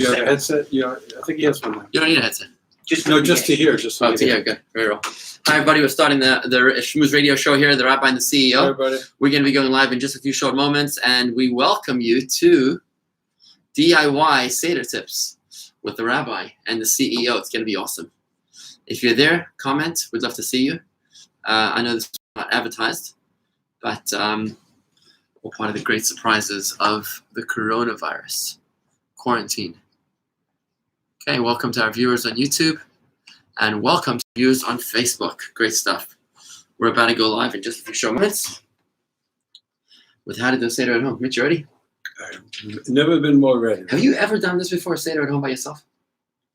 You have a headset? Yeah, I think he has one. You don't need a headset. Just to hear. Just to hear. Good. Very well. Hi, everybody. We're starting the Shmooze Radio Show here, the Rabbi and the CEO. Hi, everybody. We're going to be going live in just a few short moments, and we welcome you to DIY Seder Tips with the Rabbi and the CEO. It's going to be awesome. If you're there, comment. We'd love to see you. I know this is not advertised, but we're part of the great surprises of the coronavirus quarantine. Okay, welcome to our viewers on YouTube, and welcome to viewers on Facebook. Great stuff. We're about to go live in just a few short minutes with How to Do Seder at Home. Mitch, you ready? I've never been more ready. Have you ever done this before, Seder at home by yourself?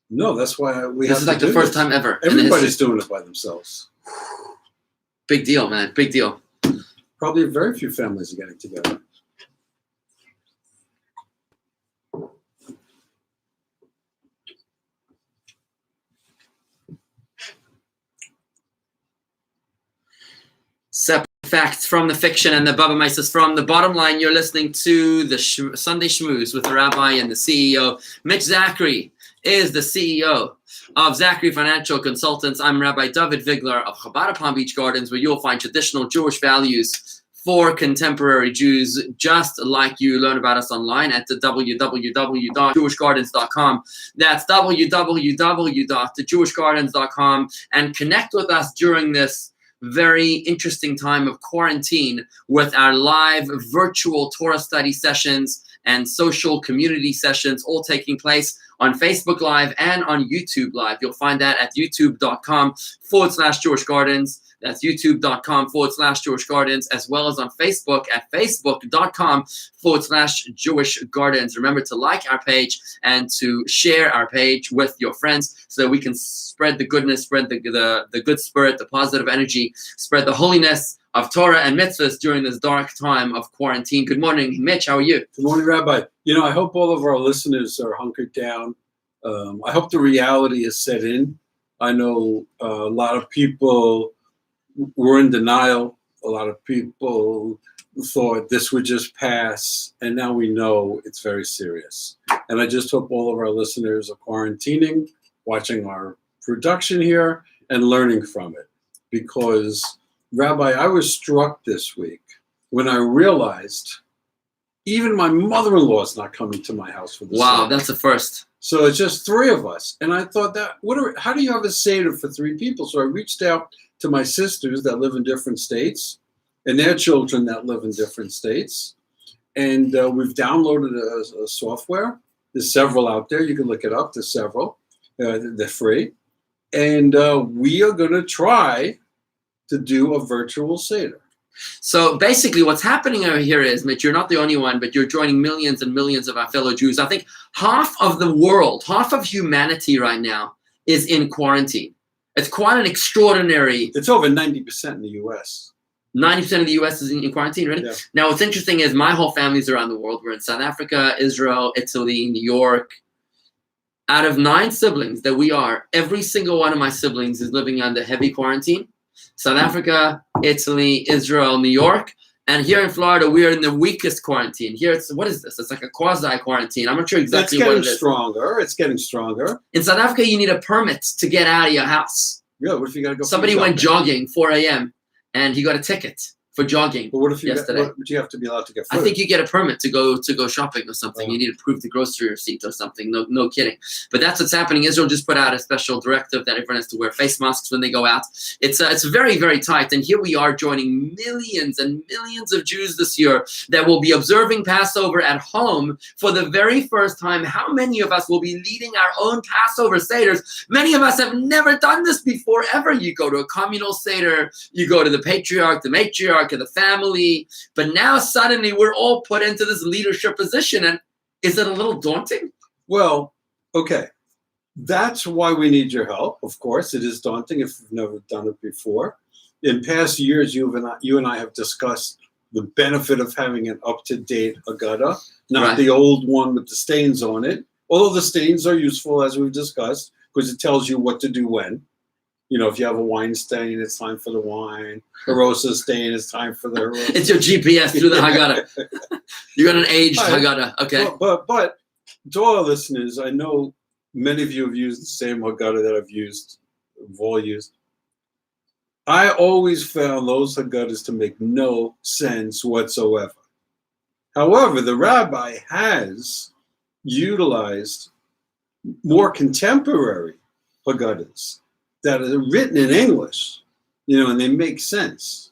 No, that's why we This have is like to the do first this. time ever. Everybody's doing it by themselves. Big deal, man. Big deal. Probably very few families are getting together. Separate facts from the fiction and the Baba Mises from the bottom line. You're listening to the Sunday Shmooze with the Rabbi and the CEO. Mitch Zachary is the CEO of Zachary Financial Consultants. I'm Rabbi David Vigler of Chabad Palm Beach Gardens, where you'll find traditional Jewish values for contemporary Jews, just like you learn about us online at the www.jewishgardens.com. That's www.thejewishgardens.com, and connect with us during this very interesting time of quarantine with our live virtual Torah study sessions and social community sessions, all taking place on Facebook Live and on YouTube Live. You'll find that at youtube.com/Jewish Gardens. That's youtube.com/Jewish Gardens, as well as on Facebook at facebook.com/Jewish Gardens. Remember to like our page and to share our page with your friends so that we can spread the goodness, spread the good spirit, the positive energy, spread the holiness of Torah and mitzvahs during this dark time of quarantine. Good morning, Mitch. How are you? Good morning, Rabbi. I hope all of our listeners are hunkered down. I hope the reality is set in. I know a lot of people were in denial. A lot of people thought this would just pass, and now we know it's very serious. And I just hope all of our listeners are quarantining, watching our production here, and learning from it. Because, Rabbi, I was struck this week when I realized even my mother-in-law is not coming to my house for the Wow, Seder. that's a first. So it's just three of us. And I thought how do you have a Seder for three people? So I reached out to my sisters that live in different states and their children that live in different states. And we've downloaded a software. There's several out there. You can look it up. There's several. They're free. And we are going to try to do a virtual Seder. So basically what's happening over here is, Mitch, you're not the only one, but you're joining millions and millions of our fellow Jews. I think half of the world, half of humanity right now is in quarantine. It's quite an extraordinary... It's over 90% in the U.S. 90% of the U.S. is in quarantine, right? Yeah. Now, what's interesting is my whole family's around the world. We're in South Africa, Israel, Italy, New York. Out of 9 siblings that we are, every single one of my siblings is living under heavy quarantine. South Africa, Italy, Israel, New York. And here in Florida, we are in the weakest quarantine. Here, what is this? It's like a quasi-quarantine. I'm not sure exactly what it is. It's getting stronger. In South Africa, you need a permit to get out of your house. Yeah, what if you got to go? Somebody went jogging 4 a.m. and he got a ticket for jogging. But what if yesterday? Would you have to be allowed to get food? I think you get a permit to go shopping or something. Oh. You need to prove the grocery receipt or something. No kidding. But that's what's happening. Israel just put out a special directive that everyone has to wear face masks when they go out. It's very, very tight. And here we are joining millions and millions of Jews this year that will be observing Passover at home for the very first time. How many of us will be leading our own Passover Seders? Many of us have never done this before, ever. You go to a communal Seder, you go to the patriarch, the matriarch, of the family, but now suddenly we're all put into this leadership position. And is it a little daunting? Well, okay. That's why we need your help. Of course, it is daunting if you've never done it before. In past years, you and I have discussed the benefit of having an up-to-date Haggadah, not Right. the old one with the stains on it. Although the stains are useful, as we've discussed, because it tells you what to do when. If you have a wine stain, it's time for the wine. A rosa stain, it's time for the rosa. It's your GPS through the Haggadah. You got an aged Haggadah, okay. But to all our listeners, I know many of you have used the same Haggadah that we've all used. I always found those Haggadahs to make no sense whatsoever. However, the rabbi has utilized more contemporary Haggadahs that are written in English, and they make sense.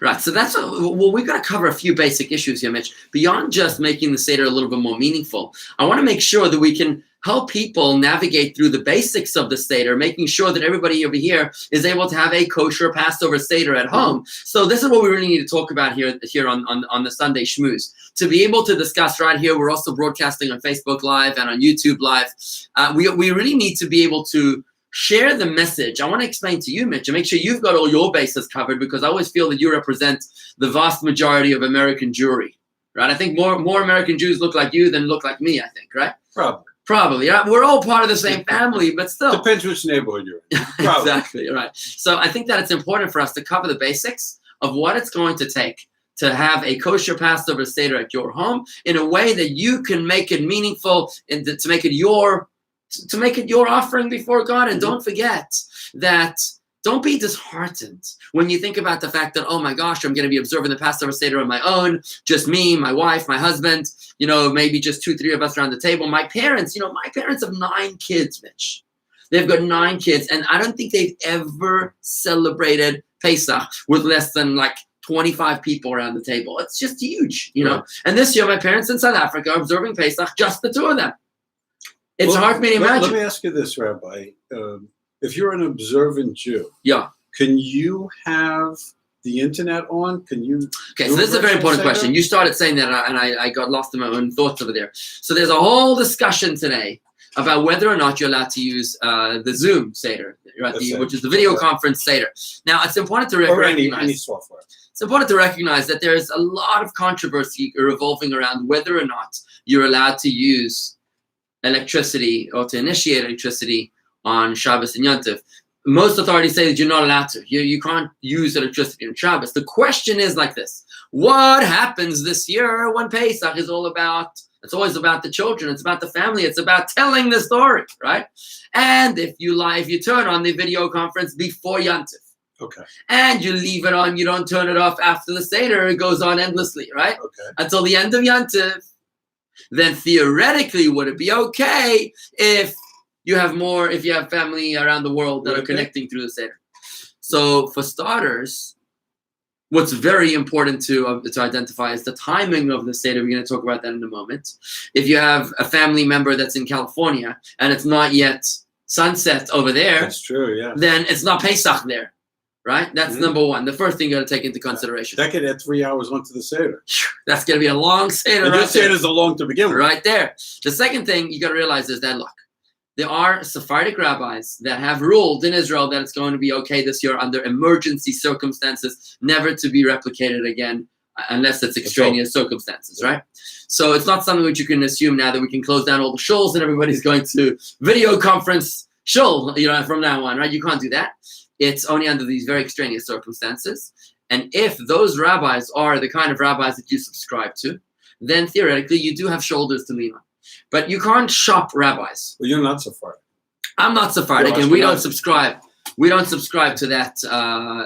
Right, so that's we've got to cover a few basic issues here, Mitch. Beyond just making the Seder a little bit more meaningful, I want to make sure that we can help people navigate through the basics of the Seder, making sure that everybody over here is able to have a kosher Passover Seder at home. So this is what we really need to talk about here on the Sunday Shmooze. To be able to discuss right here, we're also broadcasting on Facebook Live and on YouTube Live. We really need to be able to share the message. I want to explain to you, Mitch, and make sure you've got all your bases covered, because I always feel that you represent the vast majority of American Jewry, right? I think more American Jews look like you than look like me, I think, right? Probably, right? We're all part of the same family, but still. Depends which neighborhood you're in. Exactly, right. So I think that it's important for us to cover the basics of what it's going to take to have a kosher Passover Seder at your home in a way that you can make it meaningful and to make it your offering before God. And don't forget that don't be disheartened when you think about the fact that, oh my gosh, I'm going to be observing the Passover Seder on my own, just me, my wife, my husband, maybe just 2-3 of us around the table. My parents have 9 kids, Mitch. They've got 9 kids, and I don't think they've ever celebrated Pesach with less than 25 people around the table. It's just huge, Right. And this year, my parents in South Africa are observing Pesach, just the 2 of them. It's hard for me to imagine. Let me ask you this, Rabbi. If you're an observant Jew, can you have the internet on? Can you? Okay, so this is a very important question. You started saying that, and I got lost in my own thoughts over there. So there's a whole discussion today about whether or not you're allowed to use the Zoom Seder, right? Which is the video conference Seder. Now, it's important to recognize. Any software. It's important to recognize that there's a lot of controversy revolving around whether or not you're allowed to use electricity or to initiate electricity on Shabbos and Yom Tov. Most authorities say that you're not allowed to. You can't use electricity on Shabbos. The question is like this: what happens this year when Pesach is all about? It's always about the children. It's about the family. It's about telling the story, right? And if you turn on the video conference before Yom Tov, okay, and you leave it on, you don't turn it off after the Seder, it goes on endlessly, right? Okay, until the end of Yom Tov. Then theoretically, would it be okay if you have family around the world that are connecting through the Seder? So for starters, what's very important to identify is the timing of the Seder. We're going to talk about that in a moment. If you have a family member that's in California and it's not yet sunset over there, that's true, yeah. Then it's not Pesach there, right? That's number one. The first thing you got to take into consideration. That could add 3 hours onto the Seder. That's going to be a long Seder. And this Seder is a long to begin with. Right there. The second thing you got to realize is that, look, there are Sephardic rabbis that have ruled in Israel that it's going to be okay this year under emergency circumstances, never to be replicated again unless it's extraneous circumstances, right? So it's not something which you can assume now that we can close down all the shuls and everybody's going to video conference shul, from now on, right? You can't do that. It's only under these very extraneous circumstances. And if those rabbis are the kind of rabbis that you subscribe to, then theoretically you do have shoulders to lean on. But you can't shop rabbis. Well, you're not Sephardic. I'm not Sephardic, and we don't subscribe. We don't subscribe to that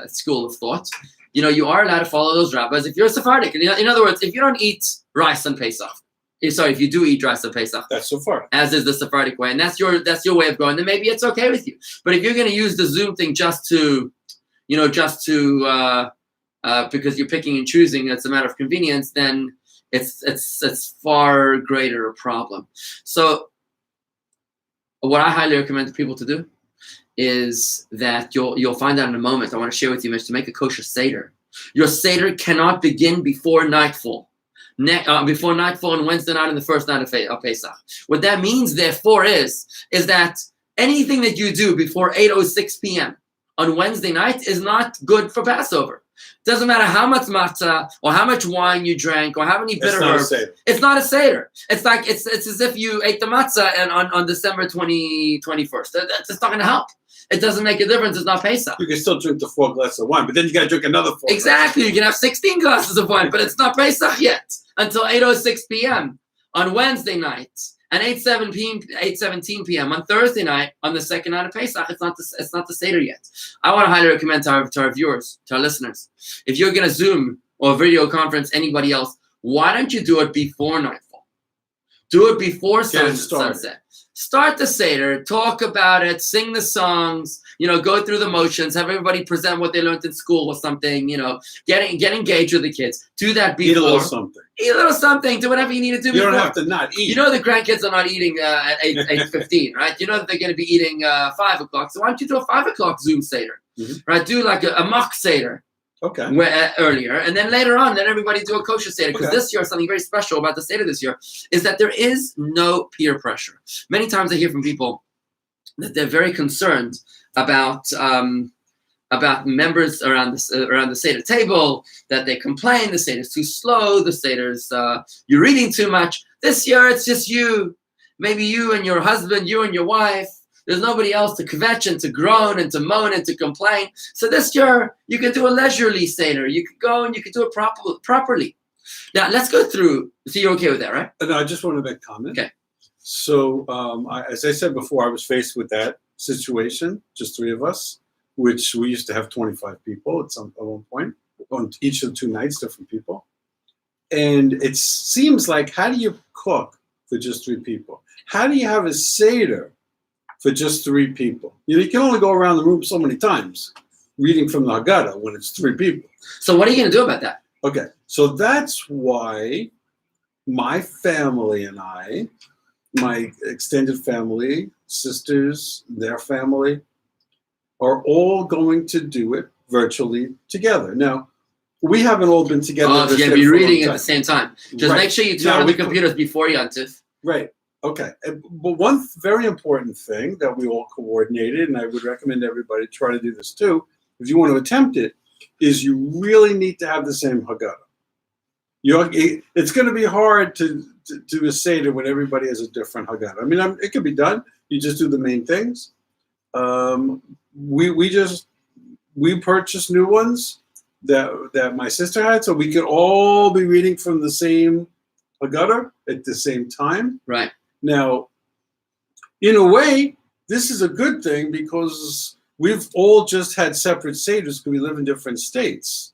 school of thought. You are allowed to follow those rabbis if you're Sephardic. In other words, if you don't eat rice on Pesach, if you do eat rice on Pesach, that's Sephardic, as is the Sephardic way, and that's your way of going, then maybe it's okay with you. But if you're going to use the Zoom thing just to because you're picking and choosing, it's a matter of convenience, then it's far greater a problem. So what I highly recommend people to do is that you'll find out in a moment. I want to share with you, Mitch, to make a kosher Seder. Your Seder cannot begin before nightfall. Before nightfall on Wednesday night and the first night of Pesach. What that means, therefore, is that anything that you do before 8:06 p.m. on Wednesday night is not good for Passover. Doesn't matter how much matzah or how much wine you drank or how many bitter herbs. It's not a Seder. It's like it's as if you ate the matzah on December 21st. That's not going to help. It doesn't make a difference. It's not Pesach. You can still drink the 4 glasses of wine, but then you got to drink another 4. Exactly. You can have 16 glasses of wine, but it's not Pesach yet until 8:06 p.m. on Wednesday night. and 8:17 p.m. on Thursday night, on the second night of Pesach. It's not the Seder yet. I want to highly recommend to our viewers, to our listeners, if you're going to Zoom or video conference anybody else, why don't you do it before nightfall? Do it before sunset. Start the Seder, talk about it, sing the songs, go through the motions, have everybody present what they learned in school or something, get engaged with the kids. Do that before. Eat a little something. Do whatever you need to do before. You don't have to not eat. The grandkids are not eating at 8:15, right? You know that they're going to be eating 5 o'clock. So why don't you do a 5 o'clock Zoom Seder, right? Do like a mock Seder. Okay. Earlier, and then later on, let everybody do a kosher Seder. Because this year, something very special about the Seder this year is that there is no peer pressure. Many times I hear from people that they're very concerned about members around the Seder table, that they complain the Seder's too slow, the Seder's you're reading too much. This year, it's just you, maybe you and your husband, you and your wife. There's nobody else to kvetch and to groan and to moan and to complain. So this year, you can do a leisurely Seder. You could go and you could do it properly. Now, let's go through. So you're okay with that, right? No, I just want to make a comment. Okay. So, as I said before, I was faced with that situation, just 3 of us, which we used to have 25 people at one point, on each of the 2 nights, different people. And it seems like, how do you cook for just 3 people? How do you have a Seder for just 3 people? You can only go around the room so many times reading from the Haggadah when it's 3 people. So what are you going to do about that? Okay, so that's why my family and I, my extended family, sisters, their family, are all going to do it virtually together. Now, we haven't all been together. Oh, so you're going to be reading at the same time. Just make sure you turn on the computers before Yontif. Right. Okay, but one very important thing that we all coordinated, and I would recommend everybody try to do this too, if you want to attempt it, is you really need to have the same Haggadah. It's going to be hard to do a Seder when everybody has a different Haggadah. I mean, it could be done. You just do the main things. We purchased new ones that my sister had, so we could all be reading from the same Haggadah at the same time. Right. Now, in a way, this is a good thing because we've all just had separate Seders because we live in different states.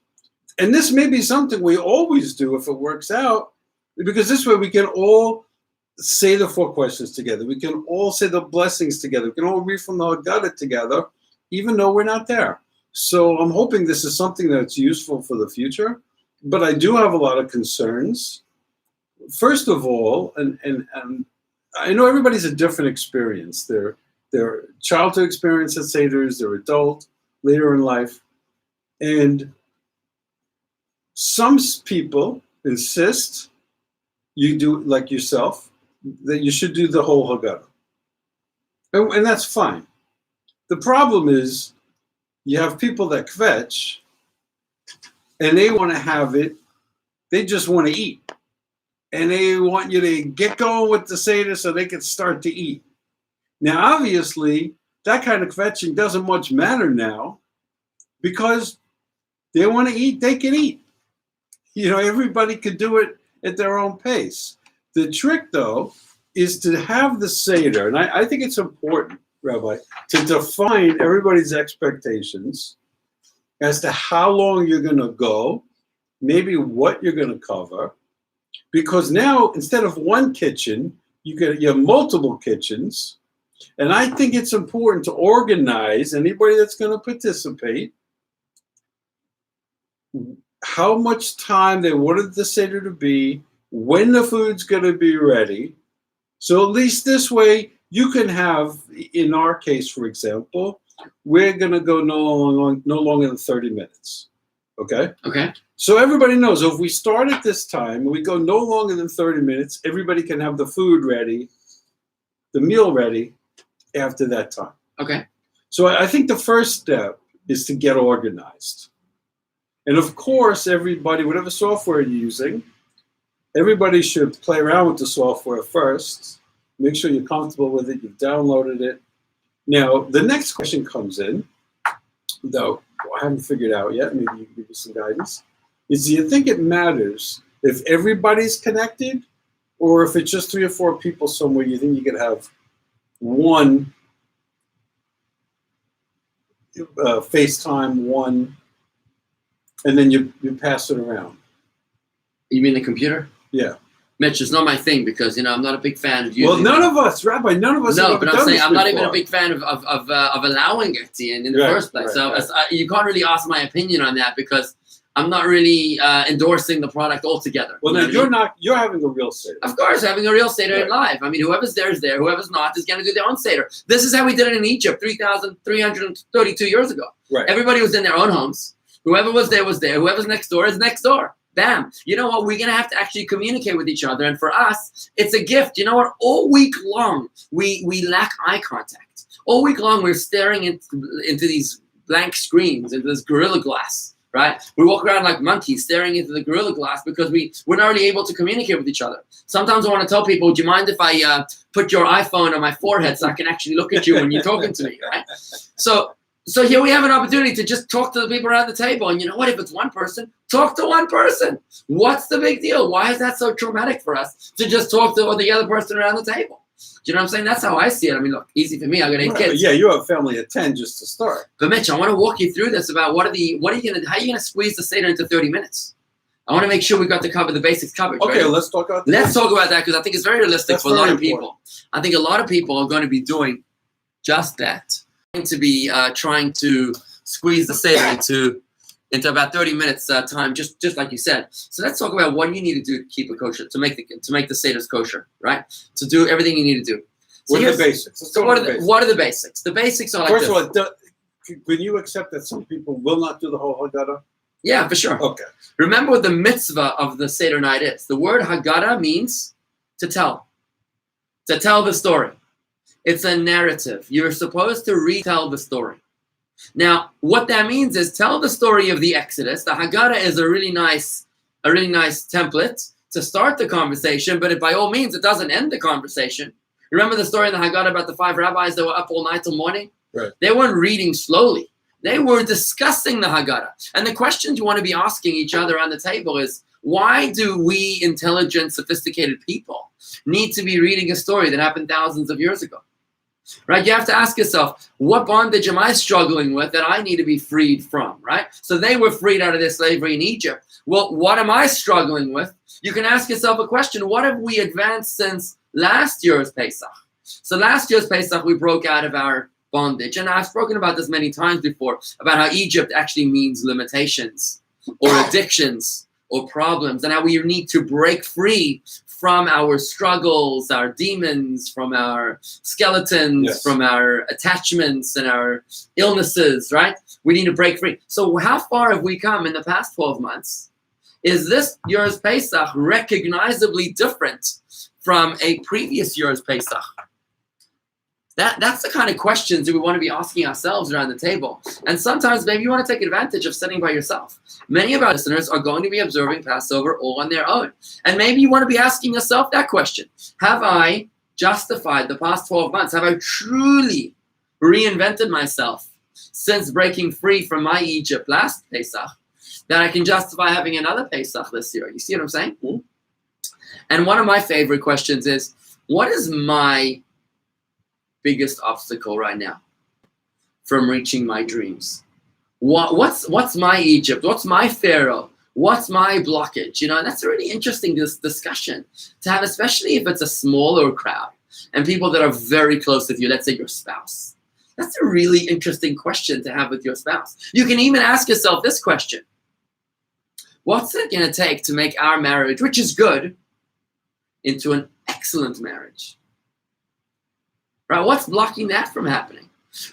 And this may be something we always do if it works out, because this way we can all say the 4 questions together. We can all say the blessings together. We can all read from the Haggadah together, even though we're not there. So I'm hoping this is something that's useful for the future. But I do have a lot of concerns. First of all, and I know everybody's a different experience. Their childhood experience at Seders, their adult, later in life. And some people insist, you do like yourself, that you should do the whole Haggadah. And that's fine. The problem is you have people that kvetch, and they want to have it, they just want to eat. And they want you to get going with the Seder so they can start to eat. Now, obviously, that kind of kvetching doesn't much matter now because they want to eat, they can eat. Everybody could do it at their own pace. The trick, though, is to have the Seder, and I think it's important, Rabbi, to define everybody's expectations as to how long you're going to go, maybe what you're going to cover. Because now, instead of one kitchen, you have multiple kitchens. And I think it's important to organize anybody that's going to participate, how much time they wanted the Seder to be, when the food's going to be ready. So at least this way, you can have, in our case, for example, we're going to go no longer than 30 minutes. Okay? Okay. So everybody knows if we start at this time, we go no longer than 30 minutes, everybody can have the food ready, the meal ready after that time. Okay. So I think the first step is to get organized. And of course, everybody, whatever software you're using, everybody should play around with the software first. Make sure you're comfortable with it, you've downloaded it. Now, the next question comes in, though I haven't figured out yet, maybe you can give me some guidance, is do you think it matters if everybody's connected Or if it's just 3 or 4 people somewhere, you think you could have one FaceTime, one, and then you pass it around. You mean the computer? Yeah. Mitch, it's not my thing because I'm not a big fan of using. Well, none of us, Rabbi, none of us. No, but I'm saying I'm not even a before. big fan of allowing it in the first place. You can't really ask my opinion on that because I'm not really endorsing the product altogether. Well, no, you're having a real Seder. Of course, having a real Seder in live. I mean, whoever's there is there. Whoever's not is going to do their own Seder. This is how we did it in Egypt 3,332 years ago. Right. Everybody was in their own homes. Whoever was there was there. Whoever's next door is next door. Bam. You know what? We're going to have to actually communicate with each other. And for us, it's a gift. You know what? All week long, we lack eye contact. All week long, we're staring into these blank screens, into this Gorilla Glass, right? We walk around like monkeys staring into the Gorilla Glass because we're not really able to communicate with each other. Sometimes I want to tell people, do you mind if I put your iPhone on my forehead so I can actually look at you when you're talking to me, right? So here we have an opportunity to just talk to the people around the table. And you know what? If it's one person, talk to one person. What's the big deal? Why is that so traumatic for us to just talk to the other person around the table? Do you know what I'm saying? That's how I see it. I mean, look, easy for me. I got 8 kids. Yeah, you have a family of 10 just to start. But Mitch, I want to walk you through this about how are you gonna squeeze the Seder into 30 minutes? I want to make sure we got to cover the basics covered. Okay, right? let's talk about that. Let's talk about that because I think it's very realistic for a lot of people. I think a lot of people are going to be doing just that. To be trying to squeeze the Seder into about 30 minutes time, just like you said. So let's talk about what you need to do to keep it kosher, to make the Seders kosher, right? To do everything you need to do. So what are the basics? What are the basics? The basics are like First this. of all, can you accept that some people will not do the whole Haggadah? Yeah, for sure. Okay. Remember what the mitzvah of the Seder night is. The word Haggadah means to tell the story. It's a narrative. You're supposed to retell the story. Now, what that means is tell the story of the Exodus. The Haggadah is a really nice template to start the conversation, but by all means, it doesn't end the conversation. Remember the story in the Haggadah about the 5 rabbis that were up all night till morning? Right. They weren't reading slowly. They were discussing the Haggadah. And the questions you want to be asking each other around the table is, why do we intelligent, sophisticated people need to be reading a story that happened thousands of years ago? Right? You have to ask yourself, what bondage am I struggling with that I need to be freed from, right? So they were freed out of their slavery in Egypt. Well, what am I struggling with? You can ask yourself a question, what have we advanced since last year's Pesach? So last year's Pesach, we broke out of our bondage. And I've spoken about this many times before, about how Egypt actually means limitations or addictions or problems, and how we need to break free from our struggles, our demons, from our skeletons, yes, from our attachments and our illnesses, right? We need to break free. So how far have we come in the past 12 months? Is this year's Pesach recognizably different from a previous year's Pesach? That's the kind of questions that we want to be asking ourselves around the table. And sometimes maybe you want to take advantage of sitting by yourself. Many of our listeners are going to be observing Passover all on their own. And maybe you want to be asking yourself that question. Have I justified the past 12 months? Have I truly reinvented myself since breaking free from my Egypt last Pesach that I can justify having another Pesach this year? You see what I'm saying? Mm-hmm. And one of my favorite questions is, what is my biggest obstacle right now from reaching my dreams? What's my Egypt? What's my Pharaoh? What's my blockage? You know, and that's a really interesting discussion to have, especially if it's a smaller crowd and people that are very close with you, let's say your spouse. That's a really interesting question to have with your spouse. You can even ask yourself this question. What's it going to take to make our marriage, which is good, into an excellent marriage? Right? What's blocking that from happening?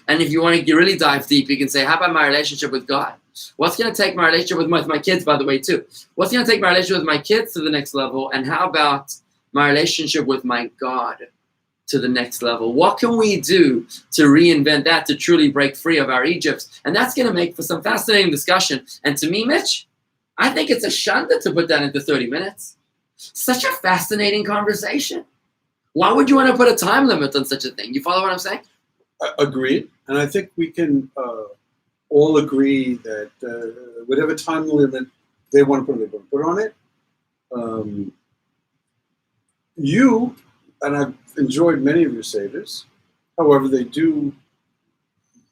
And if you want to really dive deep, you can say, how about my relationship with God? What's going to take my relationship with my kids, by the way, too? What's going to take my relationship with my kids to the next level? And how about my relationship with my God to the next level? What can we do to reinvent that, to truly break free of our Egypt? And that's going to make for some fascinating discussion. And to me, Mitch, I think it's a shanda to put that into 30 minutes. Such a fascinating conversation. Why would you want to put a time limit on such a thing? You follow what I'm saying? Agreed. And I think we can all agree that whatever time limit they want to put on it, you, and I've enjoyed many of your Seders. However, they do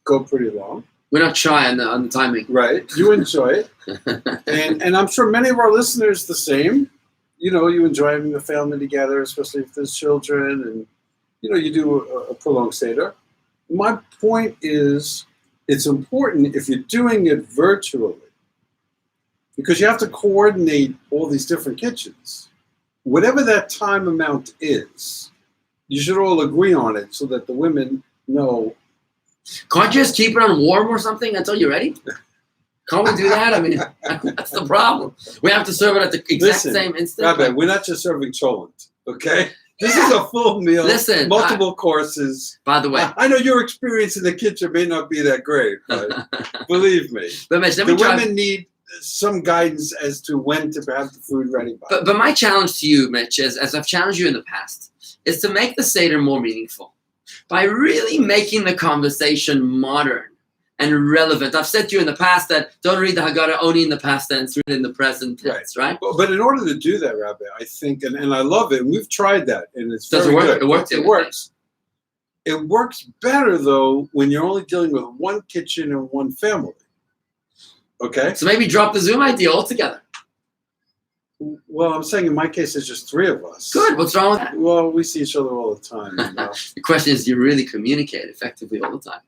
go pretty long. We're not shy on the timing. Right. You enjoy it. and I'm sure many of our listeners the same. You enjoy having the family together, especially if there's children, and, you do a prolonged Seder. My point is, it's important if you're doing it virtually, because you have to coordinate all these different kitchens. Whatever that time amount is, you should all agree on it so that the women know. Can't you just keep it on warm or something until you're ready? Can't we do that? I mean, that's the problem. We have to serve it at the exact same instant. Rabbi, we're not just serving cholent, okay? This is a full meal. Listen, multiple courses. By the way, I know your experience in the kitchen may not be that great, but believe me, but Mitch, the women need some guidance as to when to have the food ready. But my challenge to you, Mitch, as I've challenged you in the past, is to make the Seder more meaningful by really making the conversation modern and relevant. I've said to you in the past that don't read the Haggadah only in the past tense, read it in the present tense, right? But in order to do that, Rabbi, I think, and I love it, and we've tried that, and it's Does very it work? good. It works. It works. It works better, though, when you're only dealing with one kitchen and one family. Okay? So maybe drop the Zoom idea altogether. Well, I'm saying in my case, it's just three of us. Good. What's wrong with that? Well, we see each other all the time. The question is, do you really communicate effectively all the time?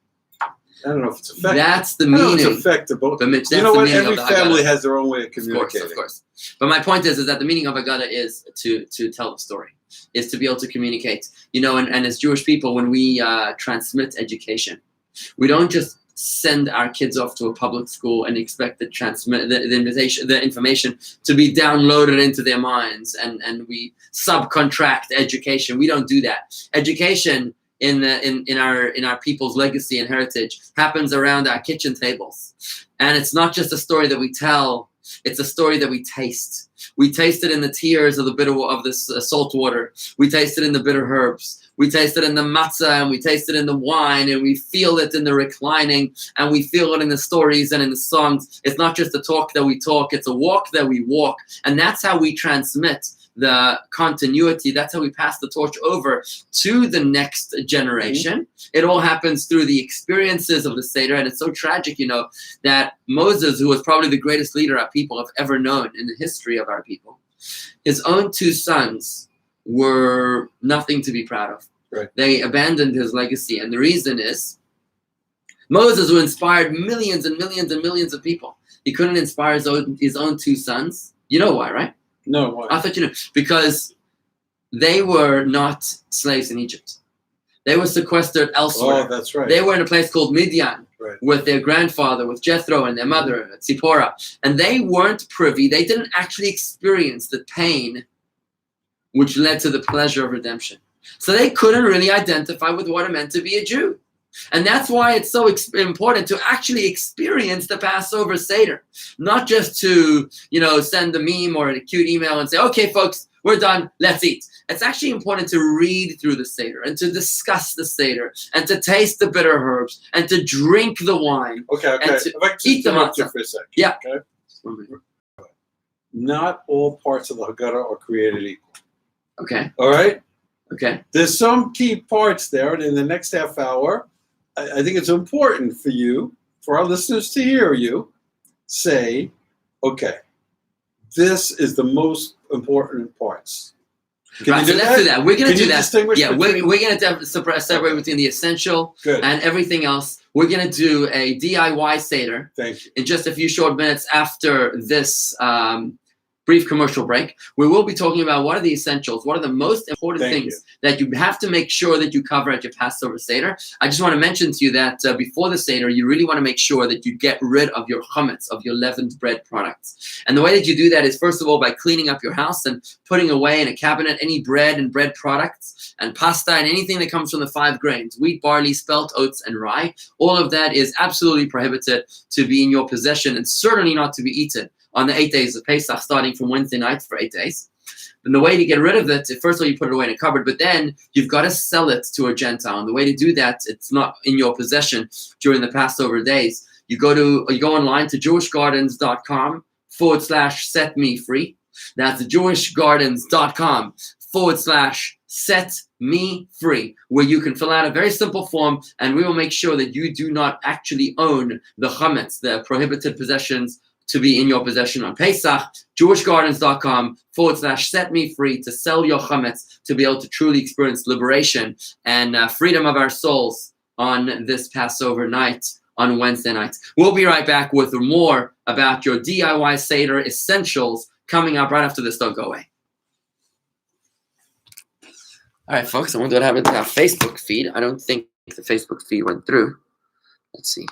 I don't know if it's effective. That's the I don't know if meaning. it's effective. But Mitch, that's you know the what? meaning Every of the family Haggadah. has their own way of communicating. Of course. But my point is that the meaning of Haggadah is to tell the story, is to be able to communicate. And as Jewish people, when we transmit education, we don't just send our kids off to a public school and expect to transmit the information to be downloaded into their minds, and we subcontract education. We don't do that. Education in our people's legacy and heritage happens around our kitchen tables, and it's not just a story that we tell, it's a story that we taste. We taste it in the tears of the bitter of this salt water. We taste it in the bitter herbs. We taste it in the matzah, and we taste it in the wine, and we feel it in the reclining, and we feel it in the stories and in the songs. It's not just a talk that we talk, it's a walk that we walk, and that's how we transmit the continuity. That's how we pass the torch over to the next generation. Mm-hmm. It all happens through the experiences of the Seder, and it's so tragic, that Moses, who was probably the greatest leader our people have ever known in the history of our people, his own two sons were nothing to be proud of. Right. They abandoned his legacy, and the reason is Moses, who inspired millions and millions and millions of people, he couldn't inspire his own two sons. You know why, right? No, why? I thought you knew. Because they were not slaves in Egypt. They were sequestered elsewhere. Oh, that's right. They were in a place called Midian, right, with their grandfather, with Jethro and their mother, Tzipporah. And they weren't privy. They didn't actually experience the pain which led to the pleasure of redemption. So they couldn't really identify with what it meant to be a Jew. And that's why it's so important to actually experience the Passover Seder, not just to, send a meme or a cute email and say, okay, folks, we're done, let's eat. It's actually important to read through the Seder and to discuss the Seder and to taste the bitter herbs and to drink the wine. Okay. And to eat the matzah. For a second. Yeah. Okay. Not all parts of the Haggadah are created equal. Okay. All right? Okay. There's some key parts there, and in the next half hour, I think it's important for our listeners to hear you say, okay, this is the most important parts. Let's do that. We're going to do that. Yeah, we're going to separate between the essential and everything else. We're going to do a DIY Seder. Thank you. In just a few short minutes after this brief commercial break. We will be talking about what are the essentials, what are the most important things that you have to make sure that you cover at your Passover Seder. I just want to mention to you that before the Seder, you really want to make sure that you get rid of your chametz, of your leavened bread products. And the way that you do that is, first of all, by cleaning up your house and putting away in a cabinet any bread and bread products and pasta and anything that comes from the 5 grains, wheat, barley, spelt, oats, and rye. All of that is absolutely prohibited to be in your possession and certainly not to be eaten on the 8 days of Pesach, starting from Wednesday night for 8 days. And the way to get rid of it, first of all, you put it away in a cupboard, but then you've got to sell it to a Gentile. And the way to do that, it's not in your possession during the Passover days. You go online to jewishgardens.com/set me free. That's jewishgardens.com Set Me Free, where you can fill out a very simple form, and we will make sure that you do not actually own the chametz, the prohibited possessions, to be in your possession on Pesach. JewishGardens.com /Set Me Free to sell your chametz, to be able to truly experience liberation and freedom of our souls on this Passover night, on Wednesday night. We'll be right back with more about your DIY Seder essentials coming up right after this. Don't go away. All right, folks, I wonder what happened to our Facebook feed. I don't think the Facebook feed went through. Let's see.